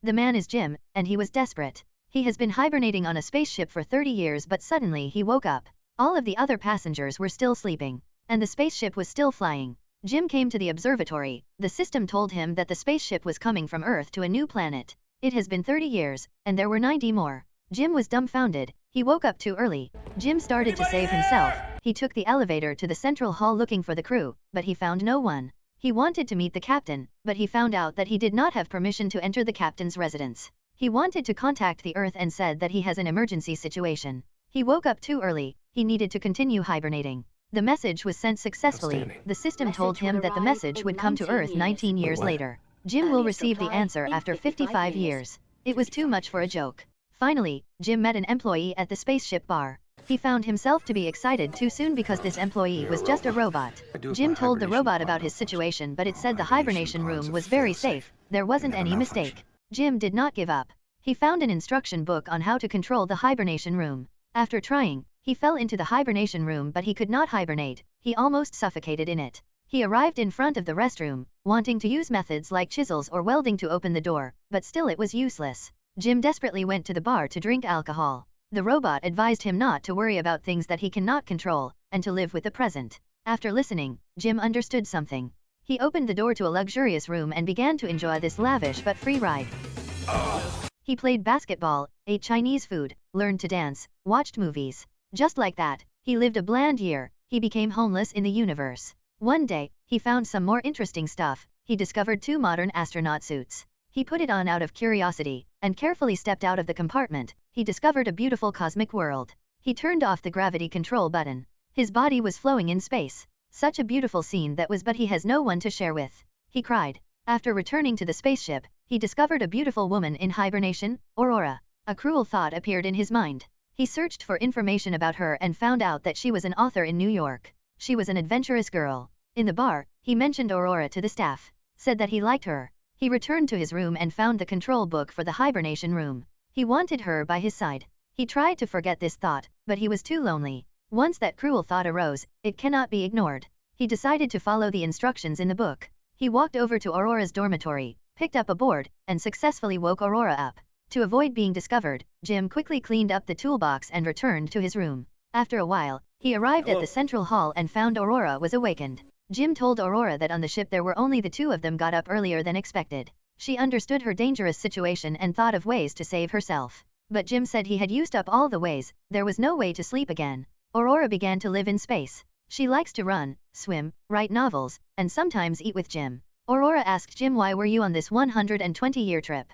The man is Jim, and he was desperate. He has been hibernating on a spaceship for 30 years, but suddenly he woke up. All of the other passengers were still sleeping, and the spaceship was still flying. Jim came to the observatory. The system told him that the spaceship was coming from Earth to a new planet. It has been 30 years, and there were 90 more. Jim was dumbfounded. He woke up too early. Jim started to save himself. He took the elevator to the central hall looking for the crew, but he found no one. He wanted to meet the captain, but he found out that he did not have permission to enter the captain's residence. He wanted to contact the Earth and said that he has an emergency situation. He woke up too early. He needed to continue hibernating. The message was sent successfully. The system told him that the message would come to Earth 19 years later. Jim will receive the answer after 55 years. It was too much for a joke. Finally, Jim met an employee at the spaceship bar. He found himself to be excited too soon because this employee was just a robot. Jim told the robot about his situation, but it said the hibernation room was very safe. There wasn't any mistake. Jim did not give up. He found an instruction book on how to control the hibernation room. After trying, he fell into the hibernation room, but he could not hibernate. He almost suffocated in it. He arrived in front of the restroom, wanting to use methods like chisels or welding to open the door, but still it was useless. Jim desperately went to the bar to drink alcohol. The robot advised him not to worry about things that he cannot control, and to live with the present. After listening, Jim understood something. He opened the door to a luxurious room and began to enjoy this lavish but free ride. He played basketball, ate Chinese food, learned to dance, watched movies. Just like that, he lived a bland year. He became homeless in the universe. One day, he found some more interesting stuff. He discovered 2 modern astronaut suits. He put it on out of curiosity, and carefully stepped out of the compartment. He discovered a beautiful cosmic world. He turned off the gravity control button. His body was flowing in space. Such a beautiful scene that was, but he has no one to share with. He cried. After returning to the spaceship, he discovered a beautiful woman in hibernation, Aurora. A cruel thought appeared in his mind. He searched for information about her and found out that she was an author in New York. She was an adventurous girl. In the bar, he mentioned Aurora to the staff, said that he liked her. He returned to his room and found the control book for the hibernation room. He wanted her by his side. He tried to forget this thought, but he was too lonely. Once that cruel thought arose, it cannot be ignored. He decided to follow the instructions in the book. He walked over to Aurora's dormitory, picked up a board, and successfully woke Aurora up. To avoid being discovered, Jim quickly cleaned up the toolbox and returned to his room. After a while, he arrived at the central hall and found Aurora was awakened. Jim told Aurora that on the ship there were only the 2 of them got up earlier than expected. She understood her dangerous situation and thought of ways to save herself. But Jim said he had used up all the ways. There was no way to sleep again. Aurora began to live in space. She likes to run, swim, write novels, and sometimes eat with Jim. Aurora asked Jim, why were you on this 120-year trip?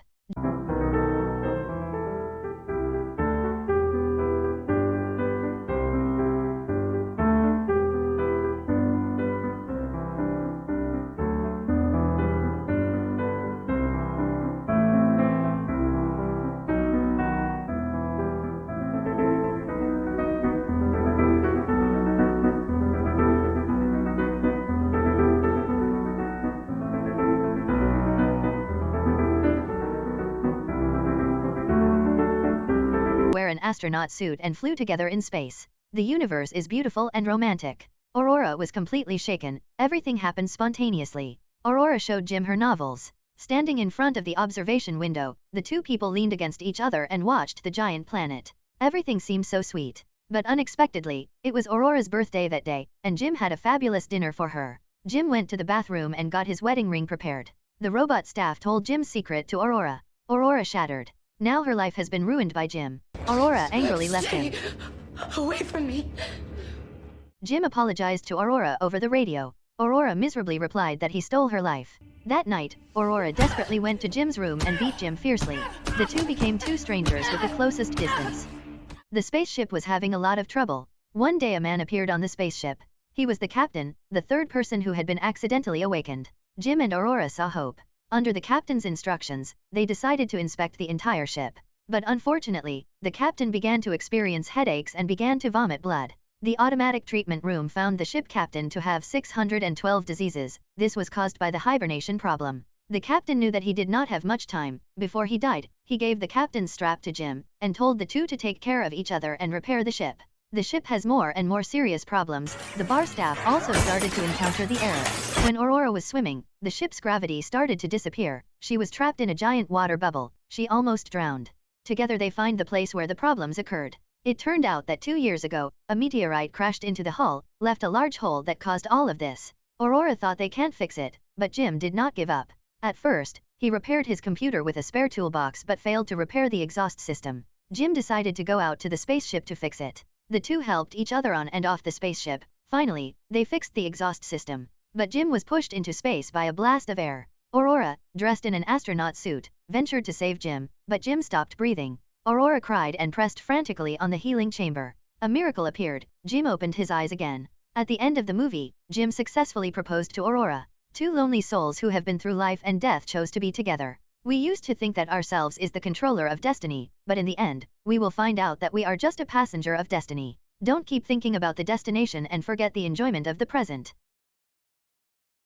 Wear an astronaut suit and flew together in space. The universe is beautiful and romantic. Aurora was completely shaken. Everything happened spontaneously. Aurora showed Jim her novels. Standing in front of the observation window, the 2 people leaned against each other and watched the giant planet. Everything seemed so sweet. But unexpectedly, it was Aurora's birthday that day, and Jim had a fabulous dinner for her. Jim went to the bathroom and got his wedding ring prepared. The robot staff told Jim's secret to Aurora. Aurora shattered. Now her life has been ruined by Jim. Aurora angrily left him. Away from me. Jim apologized to Aurora over the radio. Aurora miserably replied that he stole her life. That night, Aurora desperately went to Jim's room and beat Jim fiercely. The 2 became 2 strangers with the closest distance. The spaceship was having a lot of trouble. One day a man appeared on the spaceship. He was the captain, the 3rd person who had been accidentally awakened. Jim and Aurora saw hope. Under the captain's instructions, they decided to inspect the entire ship. But unfortunately, the captain began to experience headaches and began to vomit blood. The automatic treatment room found the ship captain to have 612 diseases. This was caused by the hibernation problem. The captain knew that he did not have much time. Before he died, he gave the captain's strap to Jim, and told the 2 to take care of each other and repair the ship. The ship has more and more serious problems. The bar staff also started to encounter the error. When Aurora was swimming, the ship's gravity started to disappear. She was trapped in a giant water bubble. She almost drowned. Together they find the place where the problems occurred. It turned out that 2 years ago, a meteorite crashed into the hull, left a large hole that caused all of this. Aurora thought they can't fix it, but Jim did not give up. At first, he repaired his computer with a spare toolbox but failed to repair the exhaust system. Jim decided to go out to the spaceship to fix it. The two helped each other on and off the spaceship. Finally, they fixed the exhaust system. But Jim was pushed into space by a blast of air. Aurora, dressed in an astronaut suit, ventured to save Jim, but Jim stopped breathing. Aurora cried and pressed frantically on the healing chamber. A miracle appeared. Jim opened his eyes again. At the end of the movie, Jim successfully proposed to Aurora. Two lonely souls who have been through life and death chose to be together. We used to think that ourselves is the controller of destiny, but in the end, we will find out that we are just a passenger of destiny. Don't keep thinking about the destination and forget the enjoyment of the present.